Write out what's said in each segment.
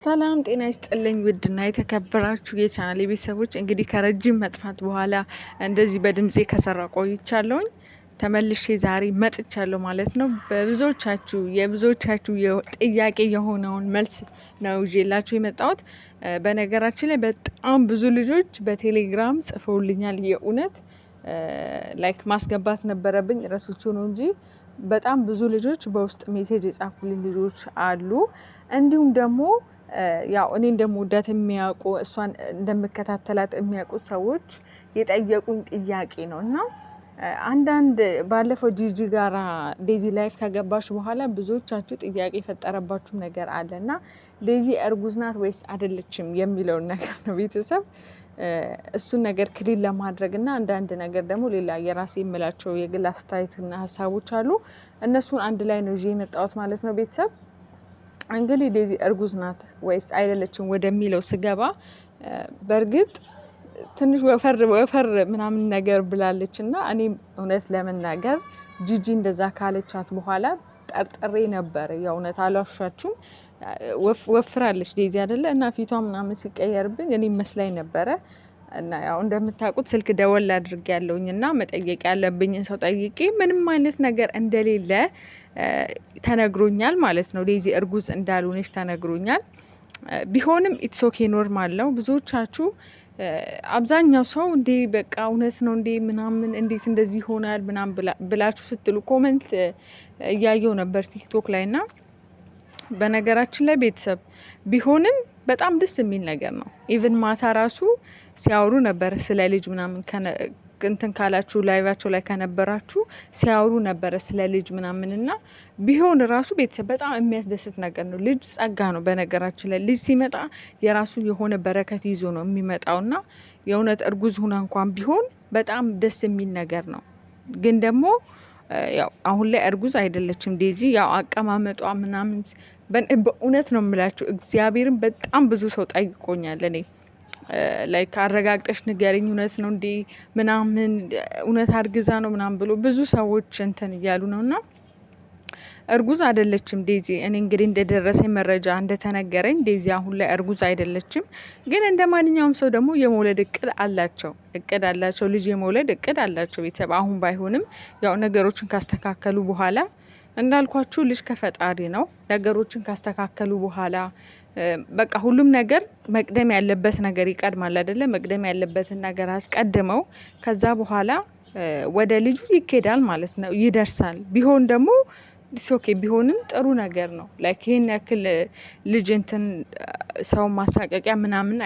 ሰላም ጤና ይስጥልኝ ውድና የተከበራችሁ የቻናሌ ቤተሰቦች እንግዲህ ከረጅም መጥፋት በኋላ እንደዚህ በድምጼ ከሰራ ቆይቻለሁኝ። ተመልሼ ዛሬ መጥቻለሁ ማለት ነው። የብዙዎቻችሁ ጥያቄ የሆነውን መልስ ነው ይዤላችሁ የመጣሁት። በነገራችን ላይ በጣም ብዙ ልጆች በቴሌግራም ጽፈውልኛል። የእውነት ላይክ ማስገባት ነበረብኝ ረስቼው ነው እንጂ በጣም ብዙ ልጆች በውስጥ ሜሴጅ የጻፉልኝ ልጆች አሉ። እንዲሁም ደግሞ ያው እኔ እንደምወዳት የሚያውቁ እሷን እንደምከታተላት የሚያውቁ ሰዎች የጠየቁኝ ጥያቄ ነው። እና አንዳንድ ባለፈው ጂጂ ጋራ ዴዚ ላይፍ ከገባች በኋላ ብዙዎቻችሁ ጥያቄ የፈጠረባችሁ ነገር አለ እና ዴዚ እርጉዝ ናት ወይስ አይደለችም የሚለውን ነገር ነው ቤተሰብ። እሱን ነገር ክሊል ለማድረግ እና አንዳንድ ነገር ደግሞ ሌላ የራሴ የምላቸው የግል አስተያየትና ሀሳቦች አሉ። እነሱን አንድ ላይ ነው ይዤ የመጣሁት ማለት ነው ቤተሰብ። እንግዲህ ዴዚ እርጉዝ ናት ወይስ አይደለችም ወደሚለው ስገባ በእርግጥ ትንሽ ወፈር ምናምን ነገር ብላለች እና እኔም እውነት ለመናገር ጂጂ እንደዛ ካለቻት በኋላ ጠርጥሬ ነበር። የእውነት አልዋሻችሁም። ወፍራለች ዴዚ አይደለ እና ፊቷ ምናምን ሲቀየርብኝ እኔ መስላኝ ነበረ። እና ያው እንደምታውቁት ስልክ ደወል አድርጌያለሁኝ እና መጠየቅ ያለብኝን ሰው ጠይቄ ምንም አይነት ነገር እንደሌለ ተነግሮኛል ማለት ነው። ዴዚ እርጉዝ እንዳልሆነች ተነግሮኛል። ቢሆንም ኢትስ ኦኬ ኖርማል ነው። ብዙዎቻችሁ አብዛኛው ሰው እንዴ በቃ እውነት ነው እንዴ ምናምን እንዴት እንደዚህ ይሆናል ምናምን ብላችሁ ስትሉ ኮመንት እያየው ነበር ቲክቶክ ላይ እና በነገራችን ላይ ቤተሰብ ቢሆንም በጣም ደስ የሚል ነገር ነው። ኢቭን ማታ ራሱ ሲያወሩ ነበር ስለ ልጅ ምናምን እንትን ካላችሁ ላይቫቸው ላይ ከነበራችሁ ሲያወሩ ነበረ ስለ ልጅ ምናምን እና ቢሆን ራሱ ቤተሰብ በጣም የሚያስደስት ነገር ነው። ልጅ ጸጋ ነው። በነገራችን ላይ ልጅ ሲመጣ የራሱ የሆነ በረከት ይዞ ነው የሚመጣው እና የእውነት እርጉዝ ሁና እንኳን ቢሆን በጣም ደስ የሚል ነገር ነው። ግን ደግሞ ያው አሁን ላይ እርጉዝ አይደለችም ዴዚ። ያው አቀማመጧ ምናምን በእውነት ነው የምላችሁ እግዚአብሔርን በጣም ብዙ ሰው ጠይቆኛል። እኔ ላይክ አረጋግጠሽ ንገሪኝ እውነት ነው እንዴ ምናምን እውነት አርግዛ ነው ምናምን ብሎ ብዙ ሰዎች እንትን እያሉ ነው እና እርጉዝ አይደለችም ዴዚ። እኔ እንግዲህ እንደደረሰኝ መረጃ እንደተነገረኝ ዴዚ አሁን ላይ እርጉዝ አይደለችም። ግን እንደ ማንኛውም ሰው ደግሞ የመውለድ እቅድ አላቸው ልጅ የመውለድ እቅድ አላቸው ቤተሰብ። አሁን ባይሆንም ያው ነገሮችን ካስተካከሉ በኋላ እንዳልኳችሁ ልጅ ከፈጣሪ ነው። ነገሮችን ካስተካከሉ በኋላ በቃ ሁሉም ነገር መቅደም ያለበት ነገር ይቀድማል አይደለ? መቅደም ያለበትን ነገር አስቀድመው ከዛ በኋላ ወደ ልጁ ይኬዳል ማለት ነው። ይደርሳል። ቢሆን ደግሞ ኦኬ ቢሆንም ጥሩ ነገር ነው። ላይክ ይሄን ያክል ልጅ እንትን ሰው ማሳቀቂያ ምናምን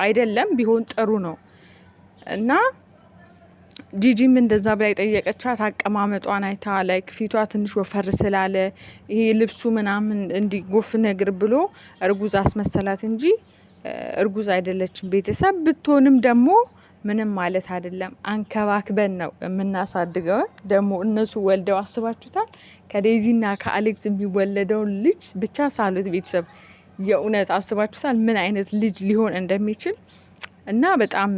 አይደለም ቢሆን ጥሩ ነው። እና ጂጂም እንደዛ ብላ የጠየቀቻት አቀማመጧን አይታ ላይክ ፊቷ ትንሽ ወፈር ስላለ ይሄ ልብሱ ምናምን እንዲጎፍ ነገር ብሎ እርጉዝ አስመሰላት እንጂ እርጉዝ አይደለችም። ቤተሰብ ብትሆንም ደግሞ ምንም ማለት አይደለም። አንከባክበን ነው የምናሳድገው። ደግሞ እነሱ ወልደው አስባችሁታል? ከዴዚና ከአሌክስ የሚወለደውን ልጅ ብቻ ሳሉት ቤተሰብ የእውነት አስባችሁታል ምን አይነት ልጅ ሊሆን እንደሚችል? እና በጣም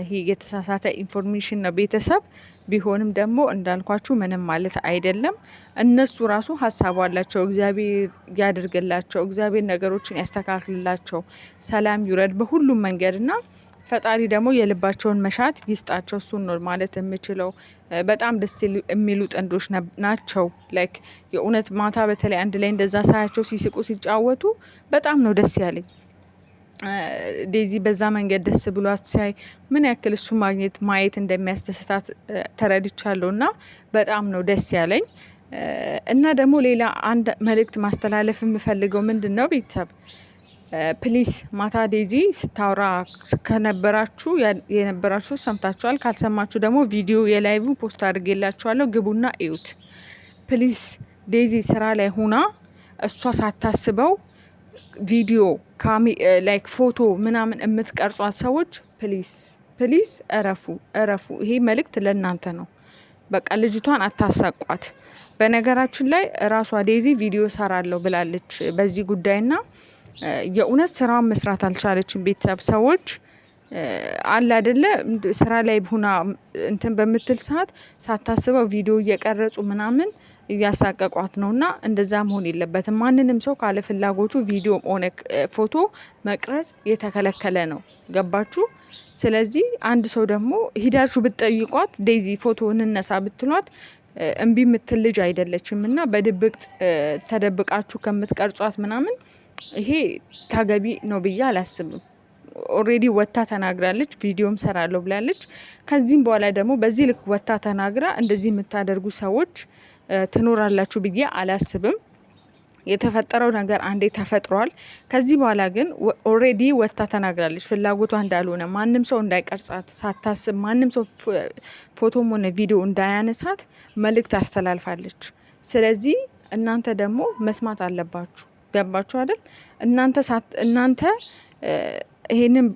ይሄ የተሳሳተ ኢንፎርሜሽን ነው ቤተሰብ። ቢሆንም ደግሞ እንዳልኳችሁ ምንም ማለት አይደለም። እነሱ ራሱ ሀሳቡ አላቸው። እግዚአብሔር ያድርግላቸው። እግዚአብሔር ነገሮችን ያስተካክልላቸው። ሰላም ይውረድ በሁሉም መንገድ እና ፈጣሪ ደግሞ የልባቸውን መሻት ይስጣቸው። እሱን ነው ማለት የምችለው። በጣም ደስ የሚሉ ጥንዶች ናቸው። ላይክ የእውነት ማታ በተለይ አንድ ላይ እንደዛ ሳያቸው ሲስቁ ሲጫወቱ በጣም ነው ደስ ያለኝ። ዴዚ በዛ መንገድ ደስ ብሏት ሲያይ ምን ያክል እሱ ማየት እንደሚያስደስታት ተረድቻለሁ እና በጣም ነው ደስ ያለኝ። እና ደግሞ ሌላ አንድ መልእክት ማስተላለፍ የምፈልገው ምንድን ነው ቤተሰብ ፕሊስ ማታ ዴዚ ስታወራ ከነበራችሁ የነበራችሁ ሰምታችኋል። ካልሰማችሁ ደግሞ ቪዲዮ የላይቭ ፖስት አድርጌላችኋለሁ፣ ግቡና እዩት ፕሊስ። ዴዚ ስራ ላይ ሆና እሷ ሳታስበው ቪዲዮ ላይክ ፎቶ ምናምን የምትቀርጿት ሰዎች ፕሊስ እረፉ። ይሄ መልእክት ለእናንተ ነው። በቃ ልጅቷን አታሳቋት። በነገራችን ላይ ራሷ ዴዚ ቪዲዮ ሰራለሁ ብላለች በዚህ ጉዳይና የእውነት ስራውን መስራት አልቻለችም። ቤተሰብ ሰዎች አለ አይደለ ስራ ላይ ሆና እንትን በምትል ሰዓት ሳታስበው ቪዲዮ እየቀረጹ ምናምን እያሳቀቋት ነውና እንደዛ መሆን የለበትም። ማንንም ሰው ካለ ፍላጎቱ ቪዲዮ ሆነ ፎቶ መቅረጽ የተከለከለ ነው። ገባችሁ? ስለዚህ አንድ ሰው ደግሞ ሂዳችሁ ብትጠይቋት ዴዚ ፎቶ እንነሳ ብትሏት እምቢ የምትል ልጅ አይደለችም እና በድብቅ ተደብቃችሁ ከምትቀርጿት ምናምን ይሄ ተገቢ ነው ብዬ አላስብም። ኦሬዲ ወታ ተናግራለች፣ ቪዲዮም ሰራለሁ ብላለች። ከዚህም በኋላ ደግሞ በዚህ ልክ ወታ ተናግራ እንደዚህ የምታደርጉ ሰዎች ትኖራላችሁ ብዬ አላስብም። የተፈጠረው ነገር አንዴ ተፈጥሯል። ከዚህ በኋላ ግን ኦሬዲ ወታ ተናግራለች ፍላጎቷ እንዳልሆነ፣ ማንም ሰው እንዳይቀርጻት ሳታስብ፣ ማንም ሰው ፎቶም ሆነ ቪዲዮ እንዳያነሳት መልእክት አስተላልፋለች። ስለዚህ እናንተ ደግሞ መስማት አለባችሁ። ገባችሁ አይደል? እናንተ ይሄንን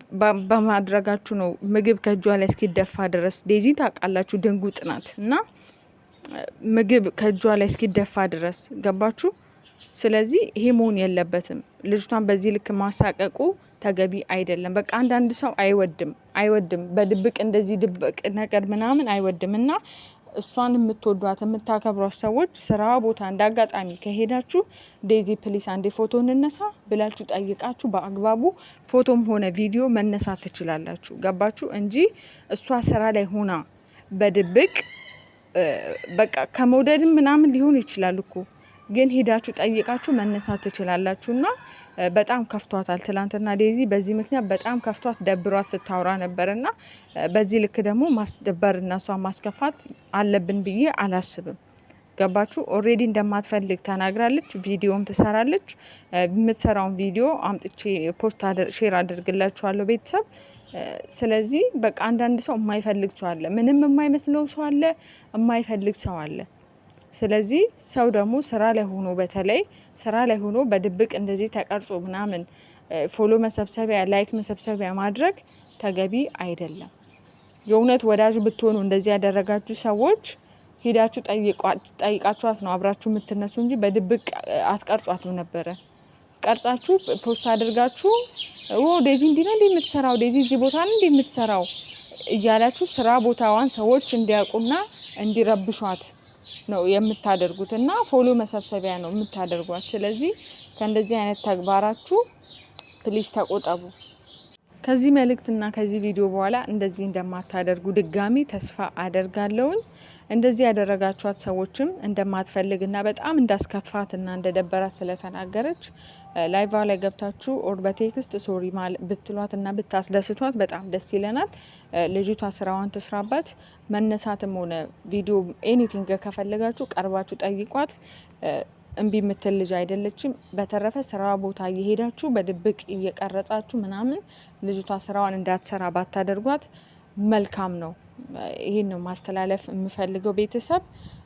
በማድረጋችሁ ነው ምግብ ከእጇ ላይ እስኪደፋ ድረስ። ዴዚ ታውቃላችሁ ድንጉጥ ናት እና ምግብ ከእጇ ላይ እስኪደፋ ድረስ ገባችሁ። ስለዚህ ይሄ መሆን የለበትም። ልጅቷን በዚህ ልክ ማሳቀቁ ተገቢ አይደለም። በቃ አንዳንድ ሰው አይወድም በድብቅ እንደዚህ ድብቅ ነገር ምናምን አይወድም እና እሷን የምትወዷት የምታከብሯት ሰዎች ስራ ቦታ እንዳጋጣሚ ከሄዳችሁ ዴዚ ፕሊስ አንዴ ፎቶ እንነሳ ብላችሁ ጠይቃችሁ በአግባቡ ፎቶም ሆነ ቪዲዮ መነሳት ትችላላችሁ። ገባችሁ? እንጂ እሷ ስራ ላይ ሆና በድብቅ በቃ ከመውደድም ምናምን ሊሆን ይችላል እኮ ግን ሄዳችሁ ጠይቃችሁ መነሳት ትችላላችሁና በጣም ከፍቷታል። ትላንትና ዴዚ በዚህ ምክንያት በጣም ከፍቷት ደብሯት ስታወራ ነበርና በዚህ ልክ ደግሞ ማስደበርና እሷን ማስከፋት አለብን ብዬ አላስብም። ገባችሁ? ኦሬዲ እንደማትፈልግ ተናግራለች። ቪዲዮም ትሰራለች። የምትሰራውን ቪዲዮ አምጥቼ ፖስት ሼር አድርግላችኋለሁ ቤተሰብ። ስለዚህ በቃ አንዳንድ ሰው የማይፈልግ ሰው አለ፣ ምንም የማይመስለው ሰው አለ፣ የማይፈልግ ሰው አለ። ስለዚህ ሰው ደግሞ ስራ ላይ ሆኖ በተለይ ስራ ላይ ሆኖ በድብቅ እንደዚህ ተቀርጾ ምናምን ፎሎ መሰብሰቢያ ላይክ መሰብሰቢያ ማድረግ ተገቢ አይደለም። የእውነት ወዳጅ ብትሆኑ እንደዚህ ያደረጋችሁ ሰዎች ሄዳችሁ ጠይቃችኋት ነው አብራችሁ የምትነሱ እንጂ በድብቅ አትቀርጿትም ነበረ። ቀርጻችሁ ፖስት አድርጋችሁ ዴዚ እንዲህ ነው እንዲህ የምትሰራው፣ ዴዚ እዚህ ቦታ ነው እንዲህ የምትሰራው እያላችሁ ስራ ቦታዋን ሰዎች እንዲያውቁና እንዲረብሿት ነው የምታደርጉት እና ፎሎ መሰብሰቢያ ነው የምታደርጓት። ስለዚህ ከእንደዚህ አይነት ተግባራችሁ ፕሊስ ተቆጠቡ። ከዚህ መልእክትና ከዚህ ቪዲዮ በኋላ እንደዚህ እንደማታደርጉ ድጋሚ ተስፋ አደርጋለሁኝ። እንደዚህ ያደረጋችኋት ሰዎችም እንደማትፈልግና በጣም እንዳስከፋትና እንደደበራት ስለተናገረች ላይቫ ላይ ገብታችሁ ኦር በቴክስት ሶሪ ብትሏትና ብታስደስቷት በጣም ደስ ይለናል። ልጅቷ ስራዋን ትስራባት። መነሳትም ሆነ ቪዲዮ ኤኒቲንግ ከፈለጋችሁ ቀርባችሁ ጠይቋት። እምቢ የምትል ልጅ አይደለችም። በተረፈ ስራ ቦታ እየሄዳችሁ በድብቅ እየቀረጻችሁ ምናምን ልጅቷ ስራዋን እንዳትሰራ ባታደርጓት መልካም ነው። ይሄን ነው ማስተላለፍ የምፈልገው ቤተሰብ።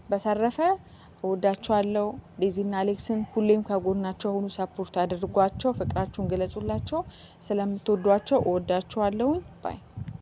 በተረፈ እወዳቸዋለሁ። ዴዚና አሌክስን ሁሌም ከጎናቸው ሆኑ፣ ሰፖርት አድርጓቸው፣ ፍቅራችሁን ግለጹላቸው። ስለምትወዷቸው እወዳቸዋለሁ። ባይ